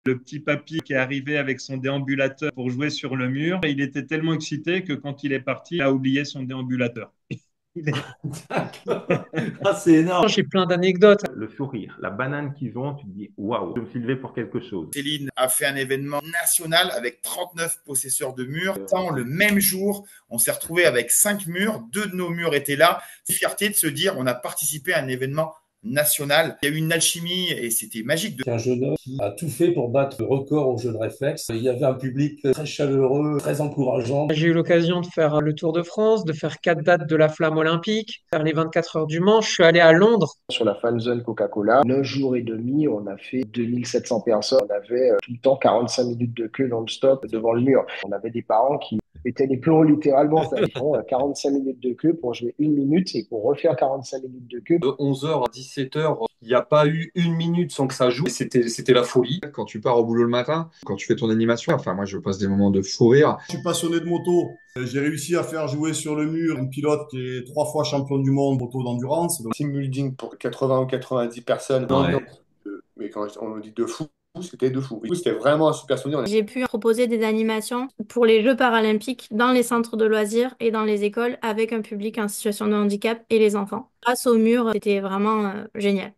Le petit papy qui est arrivé avec son déambulateur pour jouer sur le mur, et il était tellement excité que quand il est parti, il a oublié son déambulateur. Il est- D'accord. Ah, c'est énorme. J'ai plein d'anecdotes. Le sourire, la banane qu'ils ont, tu te dis waouh, je me suis levé pour quelque chose. Céline a fait un événement national avec 39 possesseurs de murs. Tant le même jour, on s'est retrouvé avec 5 murs, 2 de nos murs étaient là. Fierté de se dire, on a participé à un événement national. Il y a eu une alchimie et c'était magique. C'est un jeune homme qui a tout fait pour battre le record au jeu de réflexe. Il y avait un public très chaleureux, très encourageant. J'ai eu l'occasion de faire le Tour de France, de faire 4 dates de la flamme olympique, faire les 24 heures du Mans. Je suis allé à Londres. Sur la fan zone Coca-Cola, 9 jours et demi, on a fait 2700 personnes. On avait tout le temps 45 minutes de queue non-stop devant le mur. On avait des parents qui étaient les plombs littéralement. Ils font 45 minutes de queue pour jouer 1 minute et pour refaire 45 minutes de queue. De 11h à 17h, il n'y a pas eu 1 minute sans que ça joue. C'était la folie. Quand tu pars au boulot le matin, quand tu fais ton animation, enfin moi je passe des moments de fou rire. Je suis passionné de moto. J'ai réussi à faire jouer sur le mur un pilote qui est 3 fois champion du monde moto d'endurance. Donc, Team building pour 80 ou 90 personnes. Ouais. Mais quand on dit de fou, c'était de fou. Du coup, c'était vraiment un super souvenir. J'ai pu proposer des animations pour les Jeux paralympiques dans les centres de loisirs et dans les écoles avec un public en situation de handicap et les enfants. Grâce au mur, c'était vraiment génial.